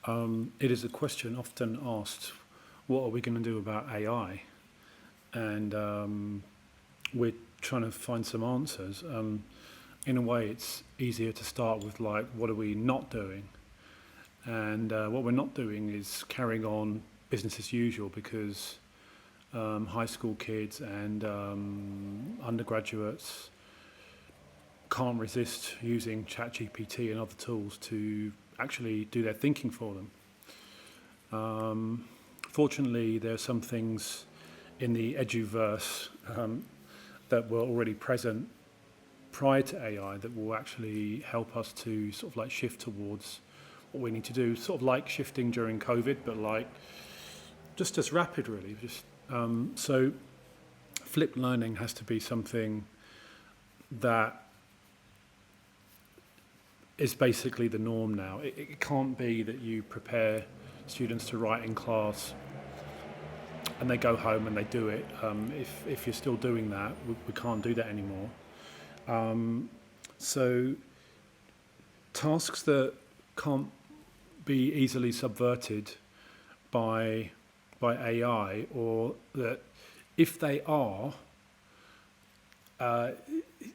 It is a question often asked, what are we going to do about AI? And we're trying to find some answers. In a way, it's easier to start with, like, what are we not doing? And what we're not doing is carrying on business as usual, because high school kids and undergraduates can't resist using ChatGPT and other tools to actually do their thinking for them. Fortunately, there are some things in the eduverse that were already present prior to AI that will actually help us to sort of like shift towards what we need to do, sort of like shifting during COVID, but like just as rapid, really. So flipped learning has to be something that is basically the norm now. It can't be that you prepare students to write in class and they go home and they do it. If you're still doing that, we can't do that anymore. So tasks that can't be easily subverted by AI, or that if they are,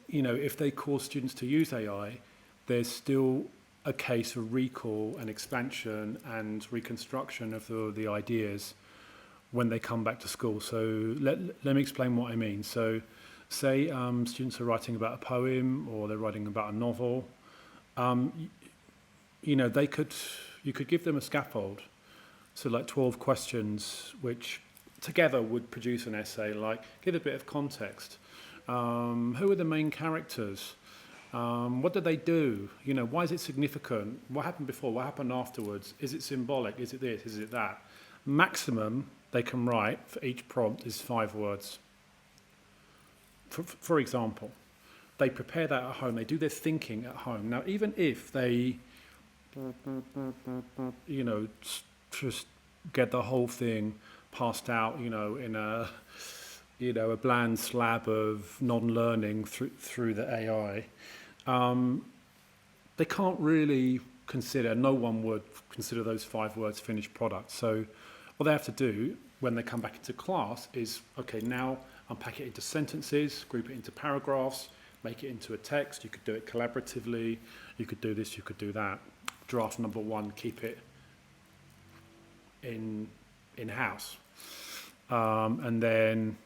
if they cause students to use AI, there's still a case for recall and expansion and reconstruction of the ideas when they come back to school. So let me explain what I mean. So say students are writing about a poem, or they're writing about a novel. You could give them a scaffold, so like 12 questions, which together would produce an essay, like give a bit of context. Who are the main characters? What did they do? Why is it significant? What happened before? What happened afterwards? Is it symbolic? Is it this? Is it that? Maximum they can write for each prompt is 5 words. For example, they prepare that at home. They do their thinking at home. Now, even if they, just get the whole thing passed out, in a bland slab of non-learning through the AI, they can't really consider, no one would consider those 5 words finished product. So what they have to do when they come back into class is, okay, now unpack it into sentences, group it into paragraphs, make it into a text. You could do it collaboratively. You could do this, you could do that. Draft number 1, keep it in-house. And then,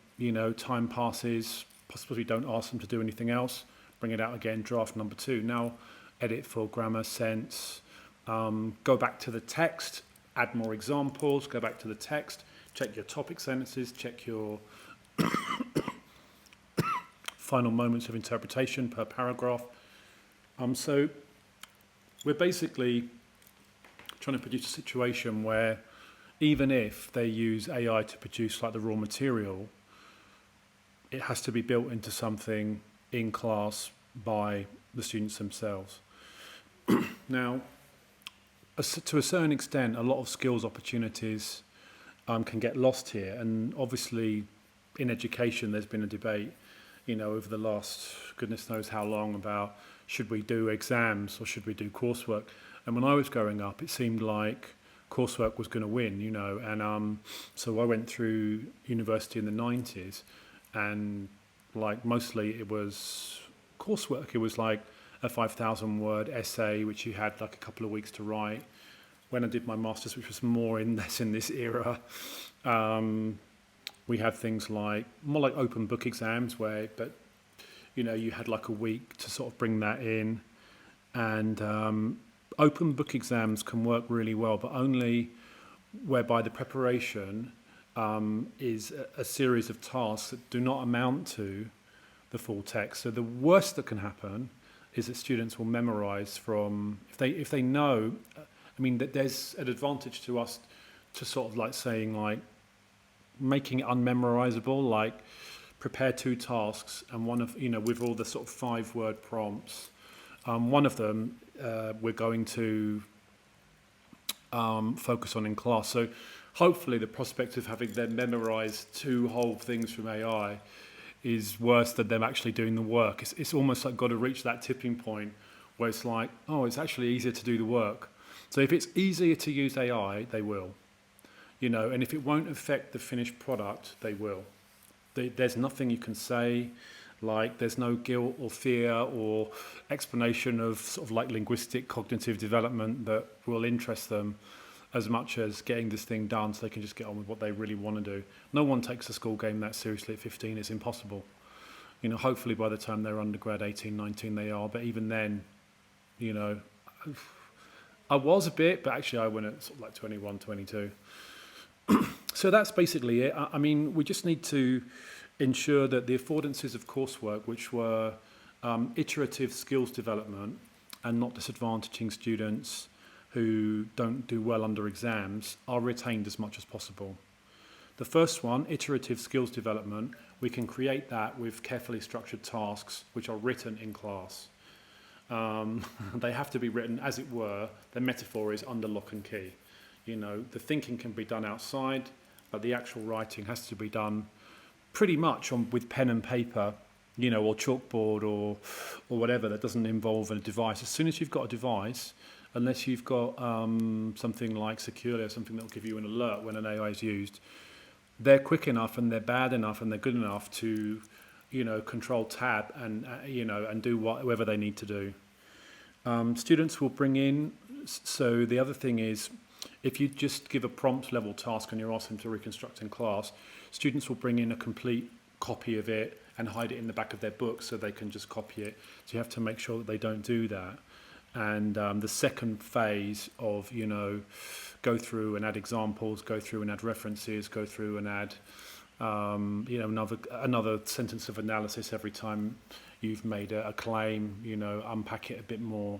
time passes, possibly don't ask them to do anything else, bring it out again, draft number 2. Now, edit for grammar, sense, go back to the text, add more examples, go back to the text, check your topic sentences, check your final moments of interpretation per paragraph. So we're basically trying to produce a situation where even if they use AI to produce like the raw material, it has to be built into something in class by the students themselves. Now, to a certain extent, a lot of skills opportunities can get lost here. And obviously, in education, there's been a debate, over the last goodness knows how long, about should we do exams or should we do coursework. And when I was growing up, it seemed like coursework was going to win, and so I went through university in the 90s, and like mostly it was coursework. It was like a 5,000 word essay which you had like a couple of weeks to write. When I did my master's, which was more in this era, we had things like more like open book exams but you had like a week to sort of bring that in. And open book exams can work really well, but only whereby the preparation is a series of tasks that do not amount to the full text. So the worst that can happen is that students will memorize from, if they know, that there's an advantage to us to sort of like saying, like, making it unmemorizable, like prepare 2 tasks, and one of, with all the sort of 5-word prompts, one of them we're going to focus on in class. So hopefully the prospect of having them memorize 2 whole things from AI is worse than them actually doing the work. It's almost like got to reach that tipping point where it's like, oh, it's actually easier to do the work. So if it's easier to use AI, they will. And if it won't affect the finished product, they will. There's nothing you can say, like there's no guilt or fear or explanation of sort of like linguistic cognitive development that will interest them as much as getting this thing done so they can just get on with what they really want to do. No one takes a school game that seriously at 15. It's impossible. Hopefully by the time they're undergrad, 18, 19, they are. But even then, I was a bit, but actually I went at sort of like 21, 22. So that's basically it. I mean, we just need to ensure that the affordances of coursework, which were iterative skills development and not disadvantaging students who don't do well under exams, are retained as much as possible. The first one, iterative skills development, we can create that with carefully structured tasks which are written in class. They have to be written, as it were, the metaphor is under lock and key. The thinking can be done outside, but the actual writing has to be done pretty much with pen and paper, or chalkboard or whatever that doesn't involve a device. As soon as you've got a device, unless you've got something like Securely or something that will give you an alert when an AI is used, they're quick enough and they're bad enough and they're good enough to, control tab and do whatever they need to do. Students will bring in, so the other thing is, if you just give a prompt level task and you're asking them to reconstruct in class, students will bring in a complete copy of it and hide it in the back of their book so they can just copy it. So you have to make sure that they don't do that. And the second phase of, go through and add examples, go through and add references, go through and add, another sentence of analysis every time you've made a claim, unpack it a bit more.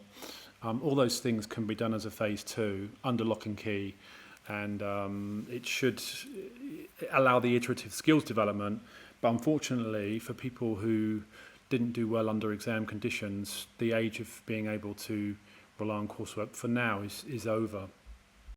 All those things can be done as a phase 2 under lock and key, and it should allow the iterative skills development. But unfortunately, for people who didn't do well under exam conditions, the age of being able to rely on coursework for now is over.